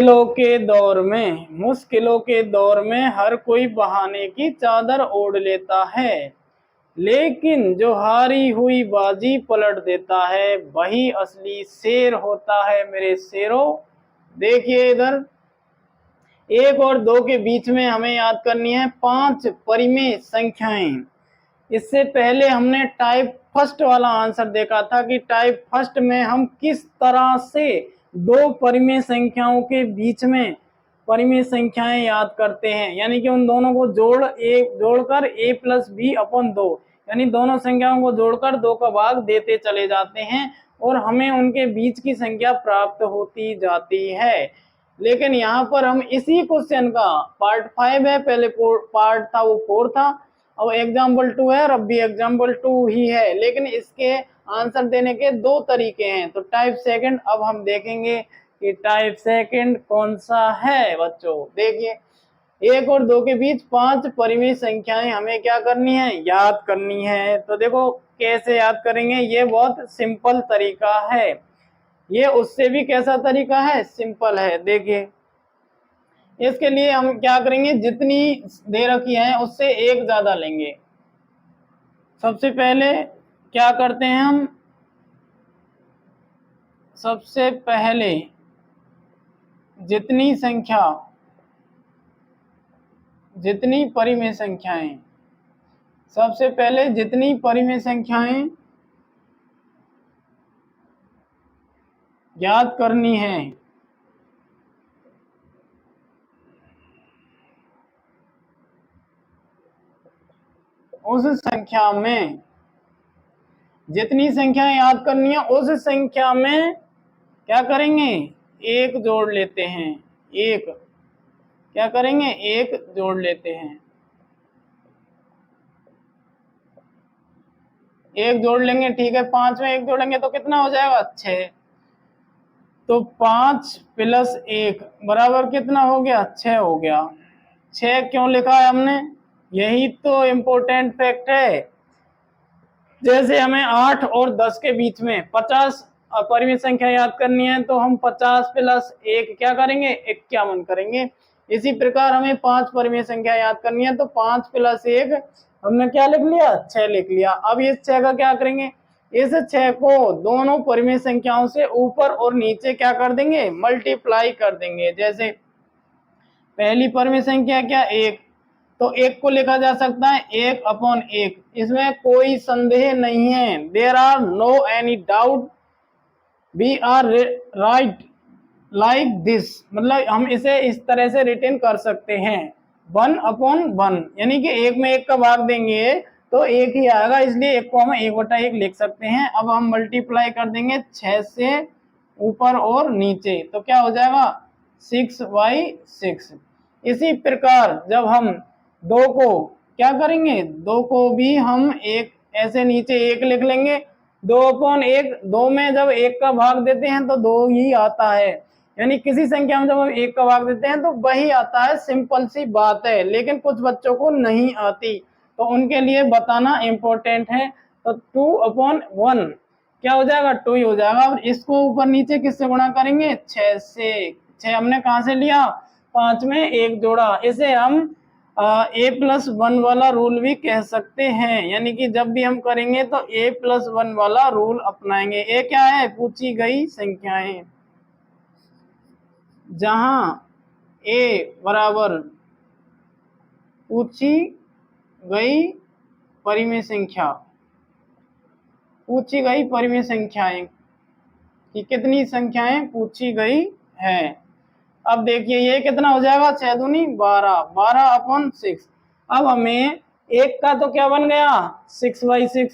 मुश्किलों के दौर में हर कोई बहाने की चादर ओढ़ लेता है, लेकिन जो हारी हुई बाजी पलट देता है वही असली शेर होता है मेरे शेरों। देखिए इधर 1 और 2 के बीच में हमें याद करनी है 5 परिमेय संख्याएं। इससे पहले हमने टाइप फर्स्ट वाला आंसर देखा था कि टाइप फर्स्ट में हम किस तरह से 2 परिमेय संख्याओं के बीच में परिमेय संख्याएं याद करते हैं, यानी कि उन दोनों को जोड़कर a+b/2, यानी दोनों संख्याओं को जोड़कर 2 का भाग देते चले जाते हैं और हमें उनके बीच की संख्या प्राप्त होती जाती है। लेकिन यहाँ पर हम इसी क्वेश्चन का पार्ट 5 है, पहले पार्ट था वो 4 था, अब एग्जाम्पल 2 है और अब भी एग्जाम्पल 2 ही है, लेकिन इसके आंसर देने के 2 तरीके हैं। तो टाइप सेकंड अब हम देखेंगे कि टाइप सेकंड कौन सा है बच्चों। देखिए 1 और 2 के बीच 5 परिमेय संख्याएं हमें क्या करनी है, याद करनी है। तो देखो कैसे याद करेंगे, ये बहुत सिंपल तरीका है, ये उससे भी कैसा तरीका है, सिंपल है। देखिए इसके लिए हम क्या करेंगे, जितनी दे रखी है उससे 1 ज्यादा लेंगे। सबसे पहले क्या करते हैं हम, सबसे पहले जितनी परिमेय संख्याएं, सबसे पहले जितनी परिमेय संख्याएं याद करनी है उस संख्या में, जितनी संख्या याद करनी है उस संख्या में क्या करेंगे, 1 जोड़ लेते हैं। 1 क्या करेंगे, 1 जोड़ लेते हैं। 1 जोड़ लेंगे, ठीक है। 5 में 1 जोड़ेंगे तो कितना हो जाएगा, 6। तो 5 + 1 बराबर कितना हो गया, 6 हो गया। 6 क्यों लिखा है हमने, यही तो इम्पोर्टेंट फैक्ट है। जैसे हमें 8 और 10 के बीच में 50 परिमेय संख्या याद करनी है तो हम 50 + 1 क्या करेंगे, 51 करेंगे। इसी प्रकार हमें 5 परिमेय संख्या याद करनी है तो 5 + 1 हमने क्या लिख लिया, 6 लिख लिया। अब इस 6 का क्या करेंगे, इस 6 को दोनों परिमेय संख्याओं से ऊपर और नीचे क्या कर देंगे, मल्टीप्लाई कर देंगे। जैसे पहली परिमेय संख्या क्या, 1, तो 1 को लिखा जा सकता है 1/1, इसमें कोई संदेह नहीं है। There are no any doubt, we are right like this, मतलब हम इसे इस तरह से रिटेन कर सकते हैं 1/1, यानी कि 1 में 1 का भाग देंगे तो 1 ही आएगा, इसलिए 1 को हम 1/1 लिख सकते हैं। अब हम मल्टीप्लाई कर देंगे 6 से ऊपर और नीचे, तो क्या हो जाएगा, 6/6। इसी प्रकार जब हम 2 को क्या करेंगे, 2 को भी हम 1 ऐसे नीचे 1 लिख लेंगे। 2/1, 2 में जब 1 का भाग देते हैं तो 2 ही आता है, यानी किसी संख्या में जब हम 1 का भाग देते हैं तो वही आता है, सिंपल सी बात है। लेकिन कुछ बच्चों को नहीं आती तो उनके लिए बताना इम्पोर्टेंट है। तो 2/1 क्या हो जाएगा, 2 ही हो जाएगा। अब इसको ऊपर नीचे किससे गुणा करेंगे, 6 से। 6 हमने कहां से लिया, 5 में 1 जोड़ा, इसे हम a+1 वाला रूल भी कह सकते हैं, यानी कि जब भी हम करेंगे तो a+1 वाला रूल अपनाएंगे। ए क्या है, पूछी गई संख्याएं, जहां a बराबर पूछी गई परिमेय संख्या, पूछी गई परिमेय संख्याएं कि कितनी संख्याएं पूछी गई है। अब देखिए ये कितना हो जाएगा, 6 दूनी 12, 12/6। अब हमें 1 का तो क्या बन गया, 6/6,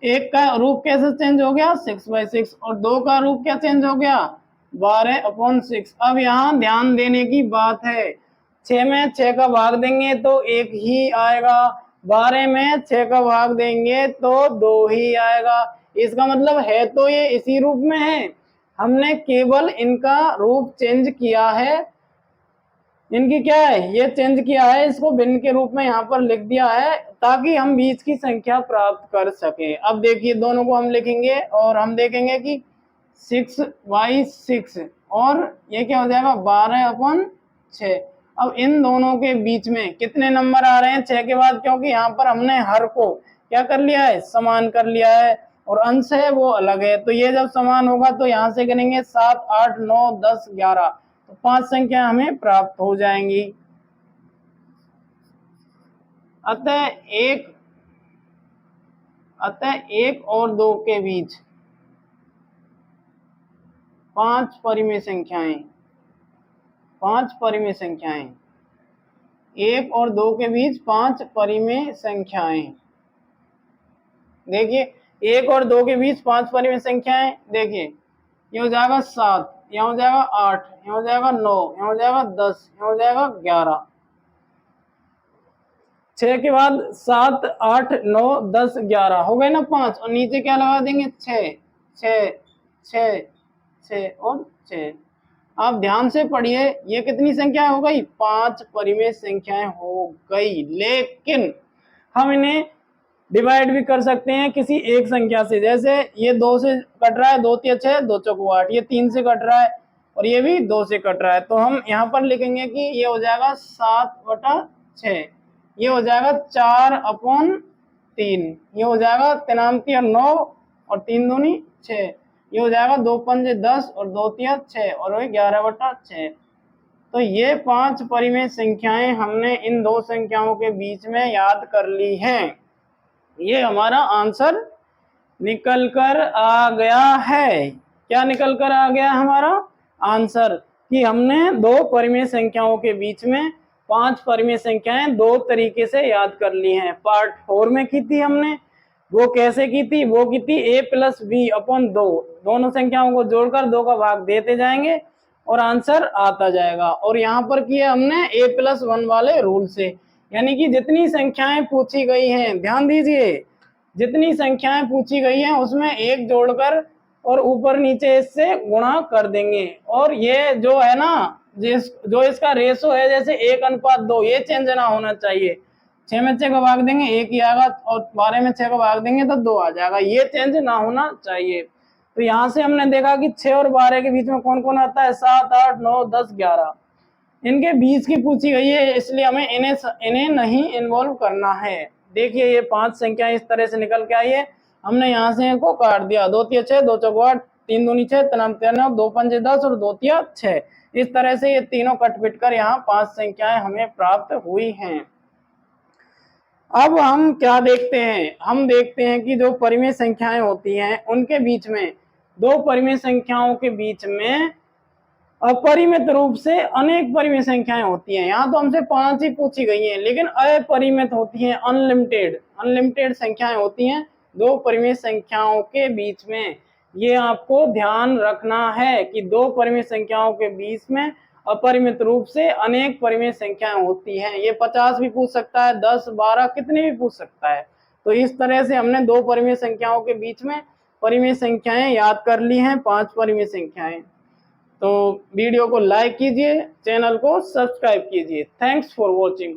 1 का रूप कैसे चेंज हो गया, 6/6, और 2 का रूप क्या चेंज हो गया, 12/6। अब यहाँ ध्यान देने की बात है, 6 में 6 का भाग देंगे तो 1 ही आएगा, 12 में 6 का भाग देंगे तो 2 ही आएगा। इसका मतलब है तो ये इसी रूप में है, हमने केवल इनका रूप चेंज किया है, इनकी क्या है, ये चेंज किया है, इसको भिन्न के रूप में यहाँ पर लिख दिया है ताकि हम बीच की संख्या प्राप्त कर सके। अब देखिए दोनों को हम लिखेंगे और हम देखेंगे कि 6/6 और ये क्या हो जाएगा 12/6। अब इन दोनों के बीच में कितने नंबर आ रहे हैं 6 के बाद, क्योंकि यहाँ पर हमने हर को क्या कर लिया है, समान कर लिया है, और अंश है वो अलग है। तो ये जब समान होगा तो यहाँ से करेंगे 7, 8, 9, 10, 11, तो 5 संख्या हमें प्राप्त हो जाएंगी। अतः एक और 2 के बीच 5 परिमेय संख्याएं, 5 परिमेय संख्याएं, 1 और 2 के बीच 5 परिमेय संख्याएं। देखिए 1 और 2 के बीच 5 परिमेय संख्याएं, देखिए ये हो जाएगा 7, यहाँ हो जाएगा 8, यहाँ हो जाएगा 9, यहाँ हो जाएगा 10, यहाँ हो जाएगा 11। 6 के बाद 7, 8, 9, 10, 11 हो गए ना 5, और नीचे क्या लगा देंगे 6, 6, 6, 6 और 6। आप ध्यान से पढ़िए, ये कितनी संख्या हो गई, 5 परिमेय संख्याएं हो गई। लेकिन हम इन्हें डिवाइड भी कर सकते हैं किसी एक संख्या से, जैसे ये 2 से कट रहा है, 2 तिया 6, 2 चौको 8, ये 3 से कट रहा है और ये भी 2 से कट रहा है, तो हम यहाँ पर लिखेंगे कि ये हो जाएगा 7/6, ये हो जाएगा 4/3, ये हो जाएगा 3 तिया 9 और 3 दूनी 6, ये हो जाएगा 2 पंजे 10 और 2 तिया 6 और वही 11/6। तो ये 5 परिमेय संख्याएं हमने इन दो संख्याओं के बीच में याद कर ली हैं। ये हमारा आंसर निकल कर आ गया है। क्या निकल कर आ गया हमारा आंसर, कि हमने 2 परिमेय संख्याओं के बीच में 5 परिमेय संख्याएं 2 तरीके से याद कर ली हैं। पार्ट 4 में की थी हमने, वो कैसे की थी, वो की थी a+b/2, दोनों संख्याओं को जोड़कर 2 का भाग देते जाएंगे और आंसर आता जाएगा। और यहाँ पर किया हमने a+1 वाले रूल से, यानी कि जितनी संख्याएं पूछी गई हैं, ध्यान दीजिए, जितनी संख्याएं पूछी गई हैं उसमें एक जोड़कर और ऊपर नीचे इससे गुणा कर देंगे। और ये जो है ना, जो इसका रेशो है, जैसे 1:2, ये चेंज ना होना चाहिए। 6 में 6 का भाग देंगे 1 ही आएगा, और 12 में 6 का भाग देंगे तो 2 आ जाएगा, ये चेंज ना होना चाहिए। तो यहाँ से हमने देखा कि 6 और 12 के बीच में कौन कौन आता है, 7, 8, 9, 10, 11, इनके बीच की पूछी गई है, इसलिए हमें इन्हें नहीं इन्वॉल्व करना है। देखिए ये 5 संख्या इस तरह से निकल के आई है, हमने यहाँ से इनको काट दिया, 2 तिया 6, 2 चौको 8, 3 दूनी 6, 3 तिया 9, 2 पंजे 10 और 2 तिया 6। इस तरह से ये तीनों कट पिट कर यहाँ 5 संख्याएं हमें प्राप्त हुई हैं। अब हम क्या देखते हैं, हम देखते हैं कि जो परिमेय संख्याएं होती हैं उनके बीच में, 2 परिमेय संख्याओं के बीच में अपरिमित रूप से अनेक परिमेय संख्याएं होती हैं। यहाँ तो हमसे 5 ही पूछी गई हैं, लेकिन अपरिमित होती हैं, अनलिमिटेड संख्याएं होती हैं 2 परिमेय संख्याओं के बीच में। ये आपको ध्यान रखना है कि 2 परिमेय संख्याओं के बीच में अपरिमित रूप से अनेक परिमेय संख्याएं होती हैं। ये 50 भी पूछ सकता है, 10, 12 कितने भी पूछ सकता है। तो इस तरह से हमने 2 परिमेय संख्याओं के बीच में परिमेय संख्याएं याद कर ली हैं, 5 परिमेय संख्याएं। तो वीडियो को लाइक कीजिए, चैनल को सब्सक्राइब कीजिए। Thanks for watching.